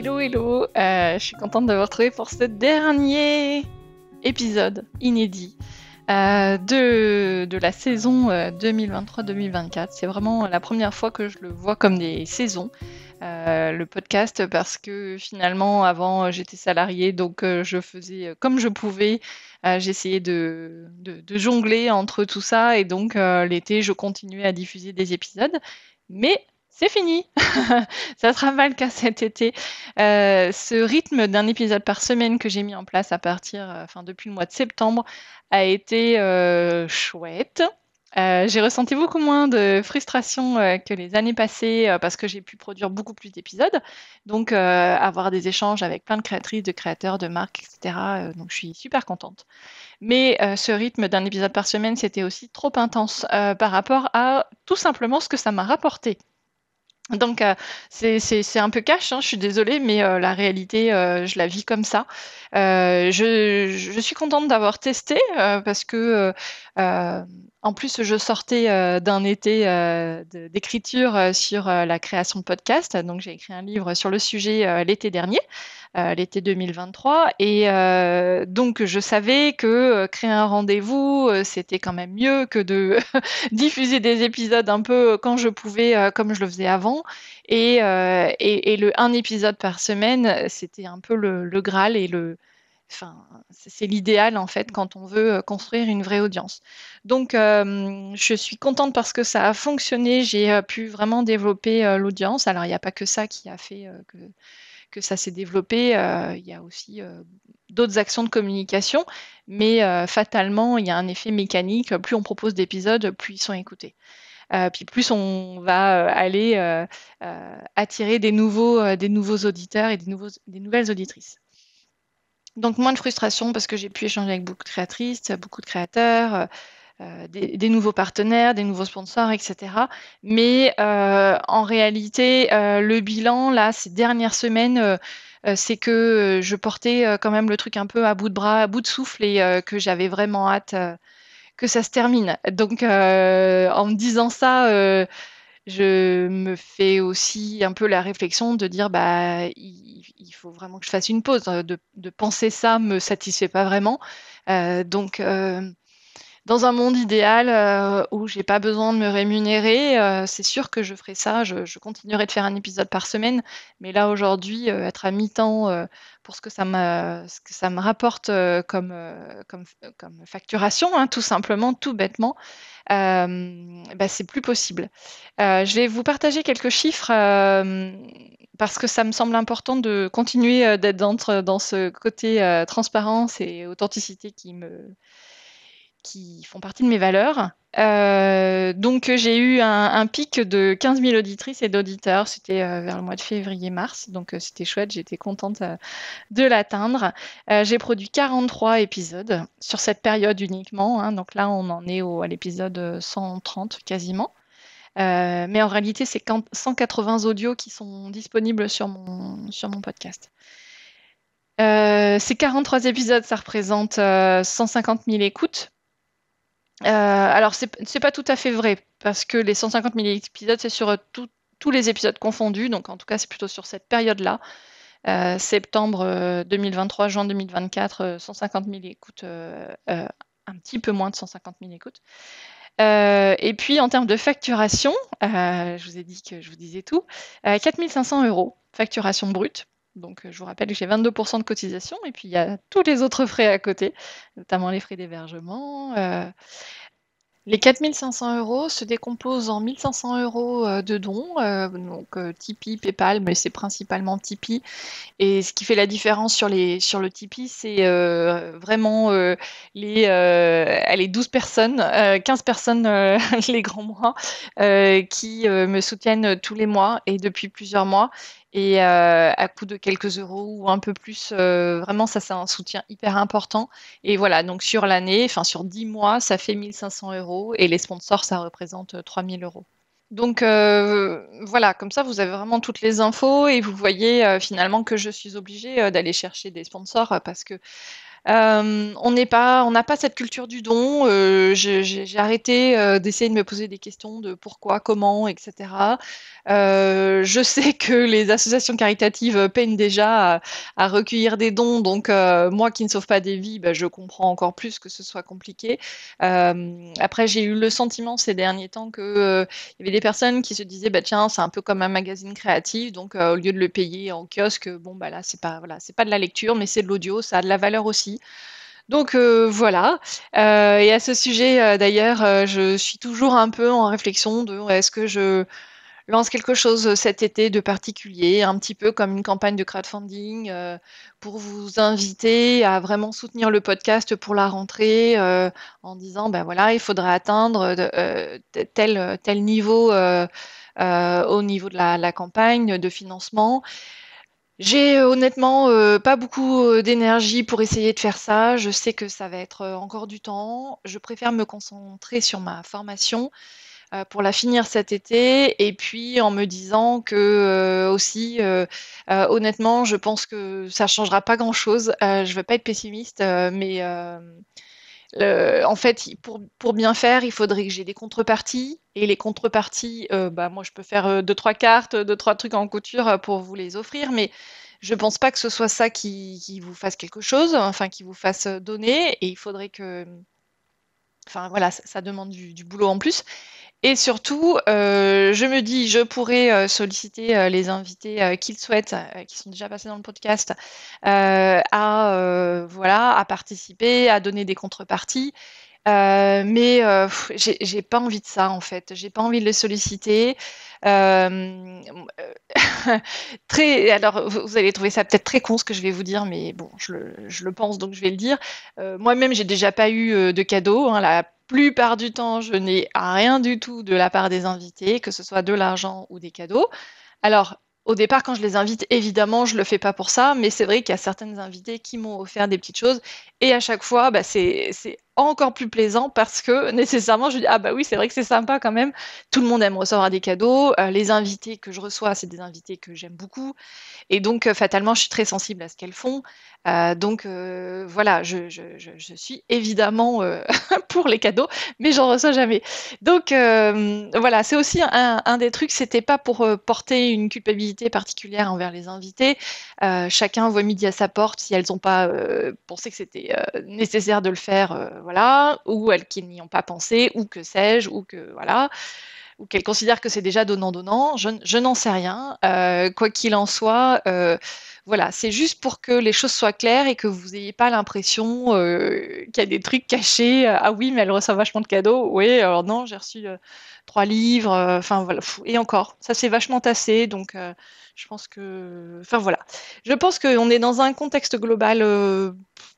Hello, hello, je suis contente de vous retrouver pour ce dernier épisode inédit de la saison 2023-2024. C'est vraiment la première fois que je le vois comme des saisons, le podcast, parce que finalement, avant, j'étais salariée, donc je faisais comme je pouvais. J'essayais de jongler entre tout ça, et donc l'été, je continuais à diffuser des épisodes. Mais c'est fini. Ça sera pas le cas cet été. Ce rythme d'un épisode par semaine que j'ai mis en place à partir, depuis le mois de septembre, a été chouette. J'ai ressenti beaucoup moins de frustration que les années passées parce que j'ai pu produire beaucoup plus d'épisodes. Donc, avoir des échanges avec plein de créatrices, de créateurs, de marques, etc. Donc, je suis super contente. Mais ce rythme d'un épisode par semaine, c'était aussi trop intense par rapport à tout simplement ce que ça m'a rapporté. Donc, c'est un peu cash, hein, je suis désolée, mais la réalité, je la vis comme ça. Je suis contente d'avoir testé parce que, en plus, je sortais d'un été d'écriture sur la création de podcast. Donc, j'ai écrit un livre sur le sujet l'été dernier, l'été 2023. Et donc, je savais que créer un rendez-vous, c'était quand même mieux que de diffuser des épisodes un peu quand je pouvais, comme je le faisais avant. Et un épisode par semaine, c'était un peu le Graal et c'est l'idéal en fait quand on veut construire une vraie audience. Donc, je suis contente parce que ça a fonctionné. J'ai pu vraiment développer l'audience. Alors, il n'y a pas que ça qui a fait que ça s'est développé. Il y a aussi d'autres actions de communication, mais fatalement, il y a un effet mécanique. Plus on propose d'épisodes, plus ils sont écoutés. Puis plus on va aller attirer des nouveaux auditeurs et des nouvelles auditrices. Donc moins de frustration parce que j'ai pu échanger avec beaucoup de créatrices, beaucoup de créateurs, des nouveaux partenaires, des nouveaux sponsors, etc. Mais en réalité, le bilan, là, ces dernières semaines, c'est que je portais quand même le truc un peu à bout de bras, à bout de souffle, et que j'avais vraiment hâte que ça se termine. Donc, en me disant ça, je me fais aussi un peu la réflexion de dire, bah, il faut vraiment que je fasse une pause. De penser ça me satisfait pas vraiment. Donc, dans un monde idéal où j'ai pas besoin de me rémunérer, c'est sûr que je ferai ça. Je continuerai de faire un épisode par semaine. Mais là, aujourd'hui, être à mi-temps pour ce que ça me rapporte comme facturation, hein, tout simplement, tout bêtement, c'est plus possible. Je vais vous partager quelques chiffres parce que ça me semble important de continuer d'être dans ce côté transparence et authenticité qui font partie de mes valeurs. Donc, j'ai eu un pic de 15 000 auditrices et d'auditeurs. C'était vers le mois de février-mars. Donc, c'était chouette. J'étais contente de l'atteindre. J'ai produit 43 épisodes sur cette période uniquement, hein. Donc là, on en est à l'épisode 130 quasiment. Mais en réalité, c'est 180 audios qui sont disponibles sur mon podcast. Ces 43 épisodes, ça représente 150 000 écoutes. Alors, c'est pas tout à fait vrai, parce que les 150 000 épisodes, c'est sur tous les épisodes confondus. Donc, en tout cas, c'est plutôt sur cette période-là. Septembre 2023, juin 2024, 150 000 écoutes, un petit peu moins de 150 000 écoutes. Et puis, en termes de facturation, je vous ai dit que je vous disais tout, 4 500 € facturation brute. Donc, je vous rappelle que j'ai 22% de cotisation, et puis il y a tous les autres frais à côté, notamment les frais d'hébergement. Les 4 500 € se décomposent en 1 500 € de dons, donc Tipeee, PayPal, mais c'est principalement Tipeee. Et ce qui fait la différence sur le Tipeee, c'est vraiment les 12 personnes, 15 personnes, les grands mois, qui me soutiennent tous les mois et depuis plusieurs mois. Et à coût de quelques euros ou un peu plus, vraiment, ça, c'est un soutien hyper important. Et voilà, donc sur l'année, sur 10 mois, ça fait 1 500 € et les sponsors, ça représente 3 000 €. Donc voilà, comme ça, vous avez vraiment toutes les infos et vous voyez finalement que je suis obligée d'aller chercher des sponsors parce que On n'a pas cette culture du don. J'ai arrêté d'essayer de me poser des questions de pourquoi, comment, etc. Je sais que les associations caritatives peinent déjà à recueillir des dons, donc moi qui ne sauve pas des vies, bah, je comprends encore plus que ce soit compliqué. Après, j'ai eu le sentiment ces derniers temps que il y avait des personnes qui se disaient, bah tiens, c'est un peu comme un magazine créatif, donc au lieu de le payer en kiosque, bon bah là c'est pas voilà, c'est pas de la lecture, mais c'est de l'audio, ça a de la valeur aussi. Donc voilà. Et à ce sujet, d'ailleurs, je suis toujours un peu en réflexion de est-ce que je lance quelque chose cet été de particulier, un petit peu comme une campagne de crowdfunding, pour vous inviter à vraiment soutenir le podcast pour la rentrée, en disant ben voilà, il faudrait atteindre tel niveau au niveau de la campagne de financement. J'ai honnêtement pas beaucoup d'énergie pour essayer de faire ça. Je sais que ça va être encore du temps. Je préfère me concentrer sur ma formation pour la finir cet été. Et puis en me disant que aussi, honnêtement, je pense que ça changera pas grand-chose. Je veux pas être pessimiste, mais en fait, pour bien faire, il faudrait que j'ai des contreparties. Et les contreparties, bah, moi, je peux faire deux, trois cartes, deux, trois trucs en couture pour vous les offrir. Mais je pense pas que ce soit ça qui vous fasse quelque chose, enfin, qui vous fasse donner. Et il faudrait que. Enfin, voilà, ça demande du boulot en plus. Et surtout, je me dis, je pourrais solliciter les invités qu'ils souhaitent, qui sont déjà passés dans le podcast, voilà, à participer, à donner des contreparties. Mais j'ai pas envie de ça en fait. J'ai pas envie de les solliciter. Euh, alors, vous allez trouver ça peut-être très con ce que je vais vous dire, mais bon, je le pense donc je vais le dire. Moi-même, j'ai déjà pas eu de cadeau, hein. La plupart du temps, je n'ai rien du tout de la part des invités, que ce soit de l'argent ou des cadeaux. Alors, au départ, quand je les invite, évidemment, je le fais pas pour ça, mais c'est vrai qu'il y a certaines invités qui m'ont offert des petites choses, et à chaque fois, bah, c'est encore plus plaisant parce que nécessairement, je dis, ah bah oui, c'est vrai que c'est sympa quand même. Tout le monde aime recevoir des cadeaux. Les invités que je reçois, c'est des invités que j'aime beaucoup. Et donc, fatalement, je suis très sensible à ce qu'elles font. Donc, voilà, je suis évidemment pour les cadeaux, mais j'en reçois jamais. Donc, voilà, c'est aussi un des trucs, c'était pas pour porter une culpabilité particulière envers les invités. Chacun voit midi à sa porte si elles n'ont pas pensé que c'était nécessaire de le faire, voilà, ou elles qui n'y ont pas pensé, ou que sais-je, ou que voilà ou qu'elle considère que c'est déjà donnant-donnant, je n'en sais rien. Quoi qu'il en soit, voilà, c'est juste pour que les choses soient claires et que vous n'ayez pas l'impression qu'il y a des trucs cachés. Ah oui, mais elle reçoit vachement de cadeaux. Oui, alors non, j'ai reçu 3 livres. Enfin voilà, et encore, ça s'est vachement tassé. Donc, je pense que, enfin voilà, je pense qu'on est dans un contexte global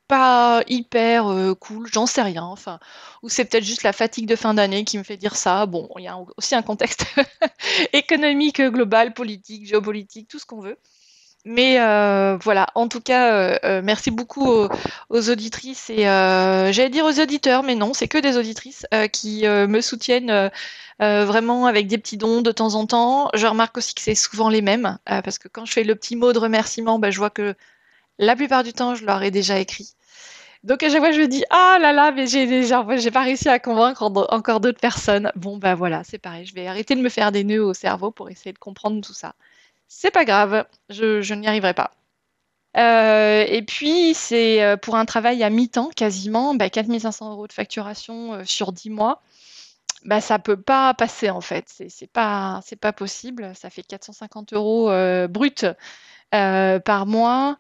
pas hyper cool. J'en sais rien. Enfin, ou c'est peut-être juste la fatigue de fin d'année qui me fait dire ça. Bon, il y a aussi un contexte économique, global, politique, géopolitique, tout ce qu'on veut. Mais voilà, en tout cas, merci beaucoup aux auditrices et j'allais dire aux auditeurs, mais non, c'est que des auditrices qui me soutiennent vraiment avec des petits dons de temps en temps. Je remarque aussi que c'est souvent les mêmes, parce que quand je fais le petit mot de remerciement, bah, je vois que la plupart du temps, je leur ai déjà écrit. Donc à chaque fois, je me dis, ah là là, mais j'ai pas réussi à convaincre encore d'autres personnes. Bon, bah voilà, c'est pareil. Je vais arrêter de me faire des nœuds au cerveau pour essayer de comprendre tout ça. C'est pas grave, je n'y arriverai pas. Et puis, c'est pour un travail à mi-temps, quasiment, bah, 4 500 € de facturation sur 10 mois. Bah, ça peut pas passer en fait. C'est pas possible. Ça fait 450 € brut par mois.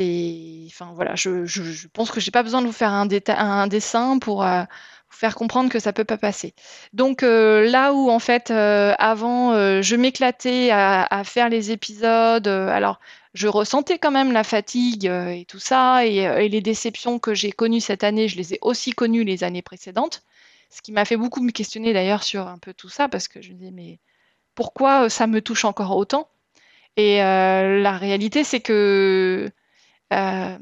Enfin voilà, je pense que j'ai pas besoin de vous faire un dessin pour vous faire comprendre que ça peut pas passer. Donc là où en fait avant je m'éclatais à faire les épisodes, alors je ressentais quand même la fatigue et tout ça et les déceptions que j'ai connues cette année, je les ai aussi connues les années précédentes. Ce qui m'a fait beaucoup me questionner d'ailleurs sur un peu tout ça parce que je me disais mais pourquoi ça me touche encore autant? Et la réalité c'est que euh,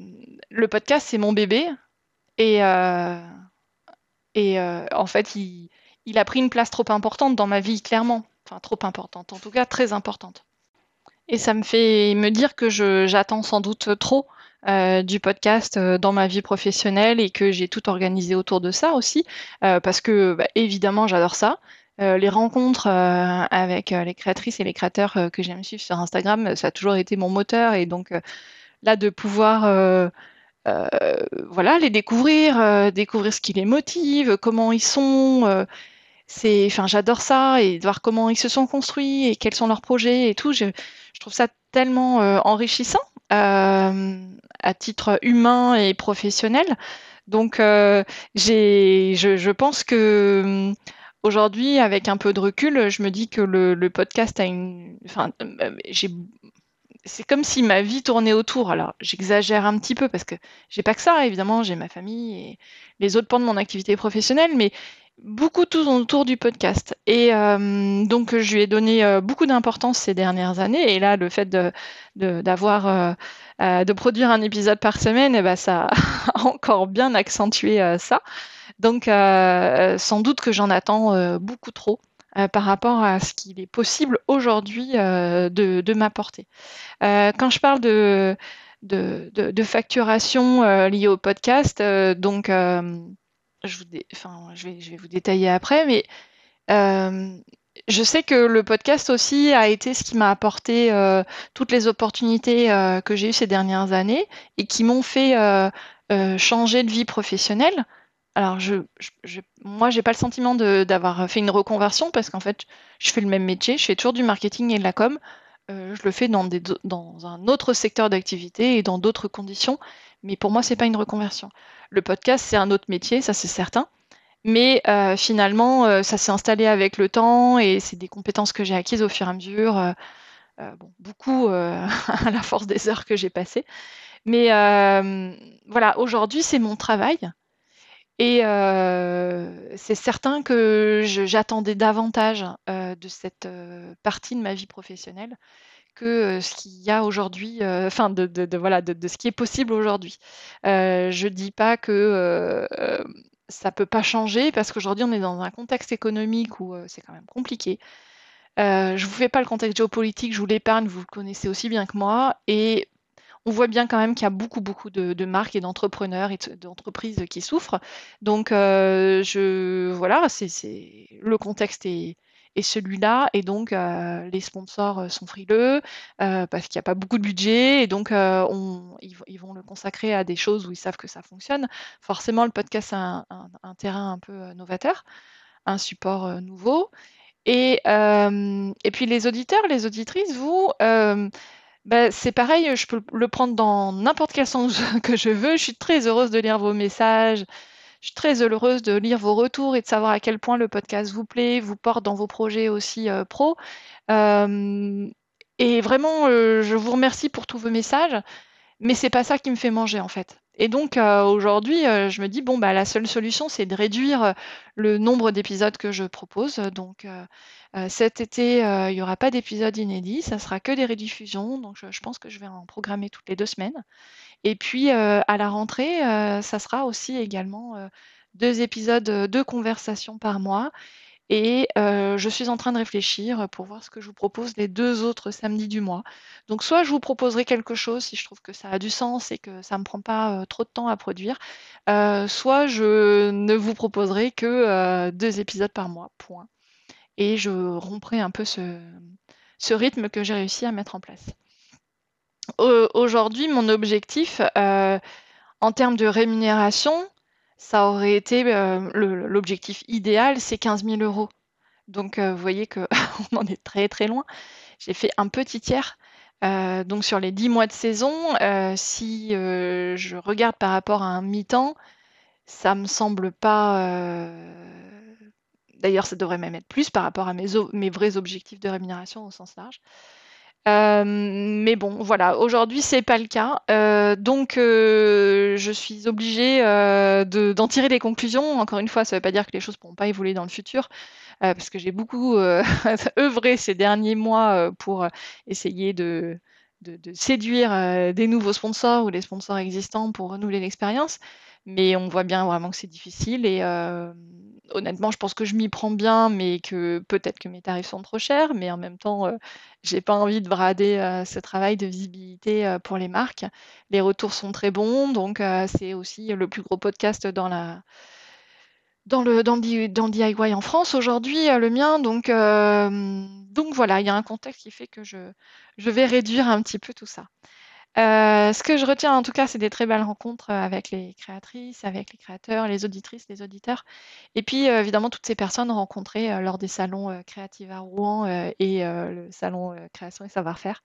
le podcast, c'est mon bébé et, en fait, il a pris une place trop importante dans ma vie, clairement. Enfin, trop importante, en tout cas très importante. Et ça me fait me dire que j'attends sans doute trop du podcast dans ma vie professionnelle et que j'ai tout organisé autour de ça aussi, parce que évidemment j'adore ça. Les rencontres avec les créatrices et les créateurs que j'aime suivre sur Instagram, ça a toujours été mon moteur et donc là de pouvoir euh, voilà, les découvrir, découvrir ce qui les motive, comment ils sont. Enfin, j'adore ça et de voir comment ils se sont construits et quels sont leurs projets et tout. Je trouve ça tellement enrichissant à titre humain et professionnel. Donc, je pense que aujourd'hui, avec un peu de recul, je me dis que le podcast a enfin, c'est comme si ma vie tournait autour. Alors, j'exagère un petit peu parce que j'ai pas que ça, évidemment, j'ai ma famille et les autres pans de mon activité professionnelle, mais beaucoup tourne autour du podcast. Et donc, je lui ai donné beaucoup d'importance ces dernières années. Et là, le fait de produire un épisode par semaine, eh ben, ça a encore bien accentué ça. Donc, sans doute que j'en attends beaucoup trop par rapport à ce qu'il est possible aujourd'hui de m'apporter. Quand je parle de facturation liée au podcast, donc enfin, je vais vous détailler après, mais euh, je sais que le podcast aussi a été ce qui m'a apporté toutes les opportunités que j'ai eues ces dernières années et qui m'ont fait changer de vie professionnelle. Alors, moi, j'ai pas le sentiment d'avoir fait une reconversion parce qu'en fait, je fais le même métier, je fais toujours du marketing et de la com. Je le fais dans un autre secteur d'activité et dans d'autres conditions, mais pour moi, c'est pas une reconversion. Le podcast, c'est un autre métier, ça c'est certain, mais finalement, ça s'est installé avec le temps et c'est des compétences que j'ai acquises au fur et à mesure, bon, beaucoup à la force des heures que j'ai passées. Mais voilà, aujourd'hui, c'est mon travail. Et c'est certain que j'attendais davantage de cette partie de ma vie professionnelle que ce qu'il y a aujourd'hui, enfin voilà, de ce qui est possible aujourd'hui. Je dis pas que ça peut pas changer parce qu'aujourd'hui on est dans un contexte économique où c'est quand même compliqué. Je vous fais pas le contexte géopolitique, je vous l'épargne, vous le connaissez aussi bien que moi, et on voit bien quand même qu'il y a beaucoup, beaucoup de marques et d'entrepreneurs et d'entreprises qui souffrent. Donc, voilà, le contexte est celui-là. Et donc, les sponsors sont frileux parce qu'il n'y a pas beaucoup de budget. Et donc, ils vont le consacrer à des choses où ils savent que ça fonctionne. Forcément, le podcast, c'est un terrain un peu novateur, un support nouveau. Et puis les auditeurs, les auditrices, vous, bah, c'est pareil, je peux le prendre dans n'importe quel sens que je veux. Je suis très heureuse de lire vos messages. Je suis très heureuse de lire vos retours et de savoir à quel point le podcast vous plaît, vous porte dans vos projets aussi pro. Euh, et vraiment, je vous remercie pour tous vos messages, mais c'est pas ça qui me fait manger en fait. Et donc aujourd'hui, je me dis bon bah la seule solution c'est de réduire le nombre d'épisodes que je propose. Donc cet été, il n'y aura pas d'épisodes inédits, ça sera que des rediffusions. Donc je pense que je vais en programmer toutes les 2 semaines. Et puis à la rentrée, ça sera aussi également 2 épisodes de conversation par mois. Et je suis en train de réfléchir pour voir ce que je vous propose les 2 autres samedis du mois. Donc soit je vous proposerai quelque chose si je trouve que ça a du sens et que ça ne me prend pas trop de temps à produire, soit je ne vous proposerai que 2 épisodes par mois, point. Et je romprai un peu ce rythme que j'ai réussi à mettre en place. Aujourd'hui, mon objectif, en termes de rémunération, ça aurait été l'objectif idéal, c'est 15 000 euros. Donc, vous voyez qu'on en est très très loin. J'ai fait un petit tiers. Donc, sur les 10 mois de saison, si je regarde par rapport à un mi-temps, ça me semble pas. D'ailleurs, ça devrait même être plus par rapport à mes vrais objectifs de rémunération au sens large. Mais bon, voilà, aujourd'hui, c'est pas le cas. Donc, je suis obligée d'en tirer des conclusions. Encore une fois, ça ne veut pas dire que les choses ne pourront pas évoluer dans le futur, parce que j'ai beaucoup œuvré ces derniers mois pour essayer de séduire des nouveaux sponsors ou les sponsors existants pour renouveler l'expérience. Mais on voit bien vraiment que c'est difficile honnêtement, je pense que je m'y prends bien, mais que peut-être que mes tarifs sont trop chers, mais en même temps, j'ai pas envie de brader, ce travail de visibilité, pour les marques. Les retours sont très bons, donc c'est aussi le plus gros podcast dans le DIY en France aujourd'hui, le mien, donc voilà, il y a un contexte qui fait que je vais réduire un petit peu tout ça. Ce que je retiens en tout cas, c'est des très belles rencontres, avec les créatrices, avec les créateurs, les auditrices, les auditeurs et puis, évidemment toutes ces personnes rencontrées, lors des salons, Créative à Rouen, et le salon, Création et savoir-faire.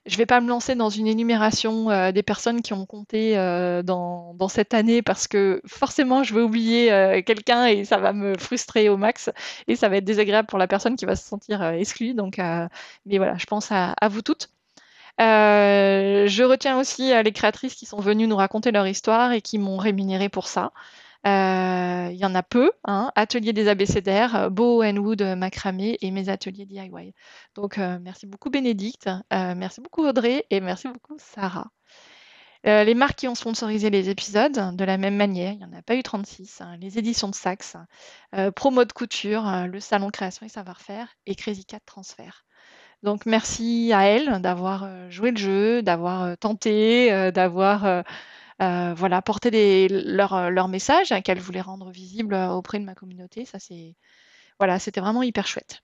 Je vais pas me lancer dans une énumération, des personnes qui ont compté, dans cette année parce que forcément je vais oublier, quelqu'un et ça va me frustrer au max et ça va être désagréable pour la personne qui va se sentir, exclue mais voilà, je pense à vous toutes. Je retiens aussi, les créatrices qui sont venues nous raconter leur histoire et qui m'ont rémunérée pour ça. Il y en a peu, hein, Atelier des abécédaires, Bow and Wood, macramé et mes ateliers DIY. Donc merci beaucoup Bénédicte, merci beaucoup Audrey et merci beaucoup Sarah. Les marques qui ont sponsorisé les épisodes, de la même manière, il n'y en a pas eu 36, hein, les éditions de Saxe, Promo de Couture, le salon Création et Savoir-faire et Crazy Cat Transfert. Donc merci à elles d'avoir, joué le jeu, d'avoir, tenté, d'avoir, voilà, porté leur message, hein, qu'elles voulaient rendre visible, auprès de ma communauté. Ça c'est voilà, c'était vraiment hyper chouette.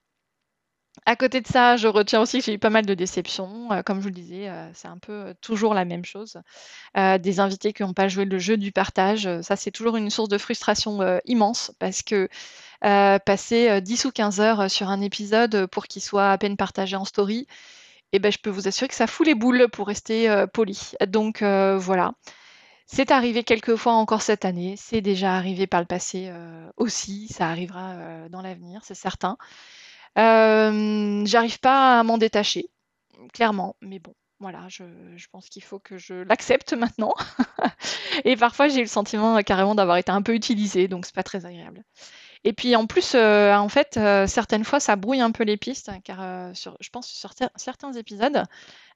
À côté de ça, je retiens aussi que j'ai eu pas mal de déceptions, comme je vous le disais, c'est un peu, toujours la même chose. Des invités qui n'ont pas joué le jeu du partage, ça c'est toujours une source de frustration, immense parce que, passer, 10 ou 15 heures, sur un épisode, pour qu'il soit à peine partagé en story et ben, je peux vous assurer que ça fout les boules pour rester, poli. Donc voilà. C'est arrivé quelques fois encore cette année, c'est déjà arrivé par le passé, aussi, ça arrivera, dans l'avenir, c'est certain. J'arrive pas à m'en détacher, clairement, mais bon, voilà, je pense qu'il faut que je l'accepte maintenant et parfois j'ai eu le sentiment, carrément d'avoir été un peu utilisée, donc c'est pas très agréable. Et puis en plus, en fait, certaines fois ça brouille un peu les pistes car, je pense sur certains épisodes,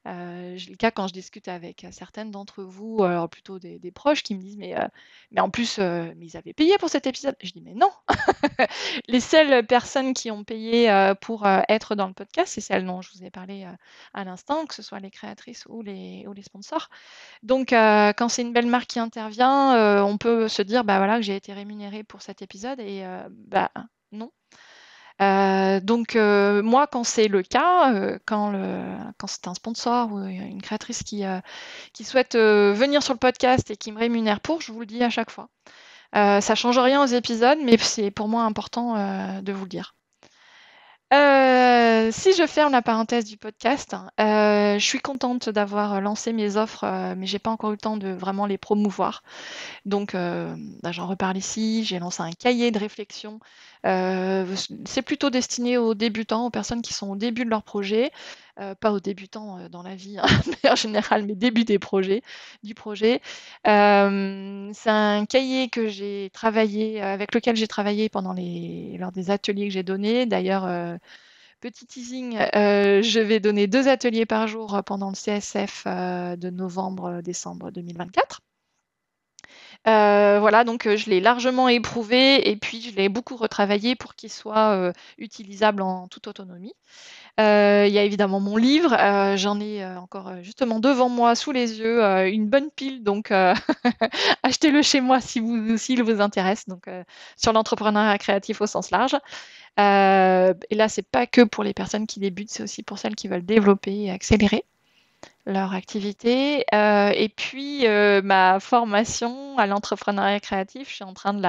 j'ai le cas quand je discute avec, certaines d'entre vous, alors plutôt des proches qui me disent: «Mais en plus, mais ils avaient payé pour cet épisode». Je dis: «Mais non!» Les seules personnes qui ont payé, pour, être dans le podcast, c'est celles dont je vous ai parlé, à l'instant, que ce soit les créatrices ou les sponsors. Donc quand c'est une belle marque qui intervient, on peut se dire: «Bah, voilà, que j'ai été rémunérée pour cet épisode» et bah, non. Moi, quand c'est le cas, quand c'est un sponsor ou une créatrice qui souhaite, venir sur le podcast et qui me rémunère pour, je vous le dis à chaque fois. Ça change rien aux épisodes, mais c'est pour moi important, de vous le dire. Si je ferme la parenthèse du podcast, je suis contente d'avoir lancé mes offres, mais j'ai pas encore eu le temps de vraiment les promouvoir. Donc, j'en reparle ici. J'ai lancé un cahier de réflexion. C'est plutôt destiné aux débutants, aux personnes qui sont au début de leur projet, pas aux débutants, dans la vie, hein, mais en général, mais début du projet. C'est un cahier que j'ai travaillé, avec lequel j'ai travaillé lors des ateliers que j'ai donnés. D'ailleurs, petit teasing, je vais donner 2 ateliers par jour, pendant le CSF, de novembre-décembre 2024. Voilà, donc je l'ai largement éprouvé et puis je l'ai beaucoup retravaillé pour qu'il soit, utilisable en toute autonomie. Il y a évidemment mon livre, j'en ai, encore, justement devant moi, sous les yeux, une bonne pile donc achetez-le chez moi s'il vous intéresse donc sur l'entrepreneuriat créatif au sens large. Et là, c'est pas que pour les personnes qui débutent, c'est aussi pour celles qui veulent développer et accélérer leur activité. Et puis, ma formation à l'entrepreneuriat créatif, je suis en train de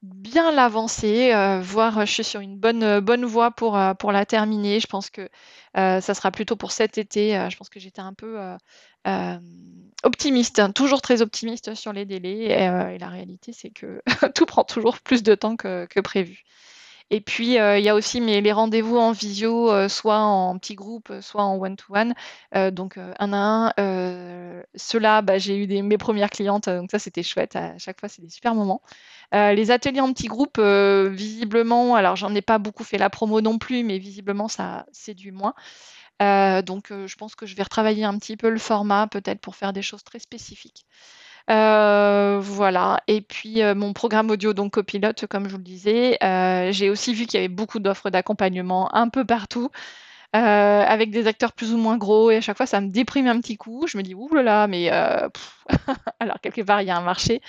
bien l'avancer, voire je suis sur une bonne voie pour la terminer. Je pense que ça sera plutôt pour cet été. Je pense que j'étais un peu optimiste, hein, toujours très optimiste sur les délais. Et la réalité, c'est que tout prend toujours plus de temps que prévu. Et puis, il y a aussi les rendez-vous en visio, soit en petit groupe, soit en one to one, donc un à un. Ceux-là, bah, j'ai eu mes premières clientes, donc ça, c'était chouette. À chaque fois, c'est des super moments. Les ateliers en petit groupe, visiblement, alors j'en ai pas beaucoup fait la promo non plus, mais visiblement, ça séduit moins. Je pense que je vais retravailler un petit peu le format, peut-être pour faire des choses très spécifiques. Voilà et puis, mon programme audio donc copilote comme je vous le disais, j'ai aussi vu qu'il y avait beaucoup d'offres d'accompagnement un peu partout, avec des acteurs plus ou moins gros et à chaque fois ça me déprime un petit coup. Je me dis: «Ouh là là, mais alors quelque part il y a un marché.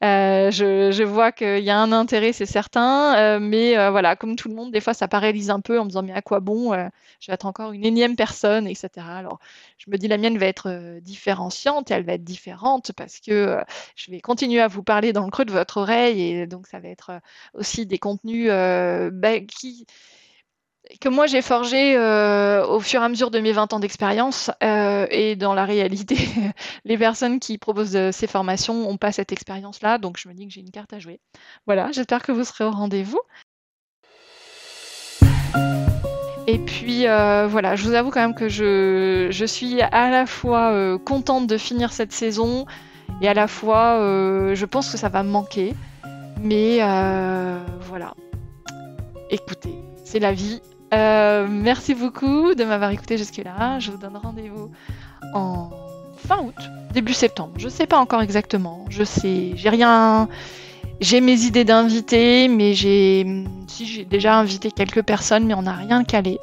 Je vois qu'il y a un intérêt, c'est certain, mais voilà, comme tout le monde, des fois, ça paralyse un peu en me disant: «Mais à quoi bon? Je vais être encore une énième personne» et cetera. Alors, je me dis: «La mienne va être, différenciante, elle va être différente parce que, je vais continuer à vous parler dans le creux de votre oreille et donc ça va être, aussi des contenus, qui que moi j'ai forgé, au fur et à mesure de mes 20 ans d'expérience, et dans la réalité, les personnes qui proposent, ces formations ont pas cette expérience-là, donc je me dis que j'ai une carte à jouer. Voilà, j'espère que vous serez au rendez-vous et puis, voilà, je vous avoue quand même que je suis à la fois, contente de finir cette saison et à la fois, je pense que ça va me manquer, mais voilà. Écoutez, c'est la vie. Merci beaucoup de m'avoir écouté jusque-là. Je vous donne rendez-vous en fin août, début septembre. Je sais pas encore exactement. J'ai rien. J'ai mes idées d'invités, mais j'ai déjà invité quelques personnes, mais on n'a rien calé.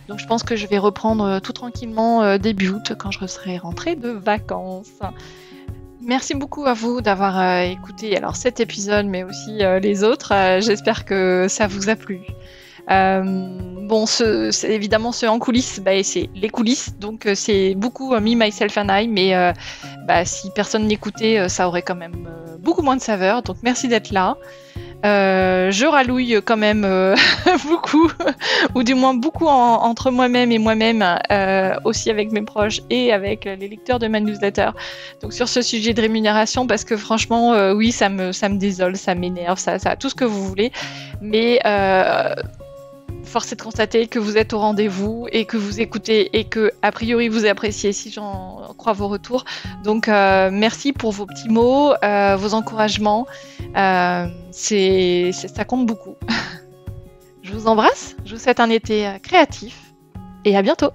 Donc je pense que je vais reprendre tout tranquillement début août quand je serai rentrée de vacances. Merci beaucoup à vous d'avoir écouté alors cet épisode, mais aussi les autres. J'espère que ça vous a plu. Bon, c'est évidemment ceux en coulisses, c'est les coulisses, donc c'est beaucoup Me, Myself and I, mais si personne n'écoutait, ça aurait quand même beaucoup moins de saveur, donc merci d'être là. Je rallouille quand même beaucoup, ou du moins beaucoup entre moi-même et moi-même, aussi avec mes proches et avec les lecteurs de ma newsletter. Donc sur ce sujet de rémunération, parce que franchement, oui, ça me désole, ça m'énerve, ça tout ce que vous voulez, mais force est de constater que vous êtes au rendez-vous et que vous écoutez et que, a priori, vous appréciez si j'en crois vos retours. Donc, merci pour vos petits mots, vos encouragements. Ça compte beaucoup. Je vous embrasse, je vous souhaite un été créatif et à bientôt.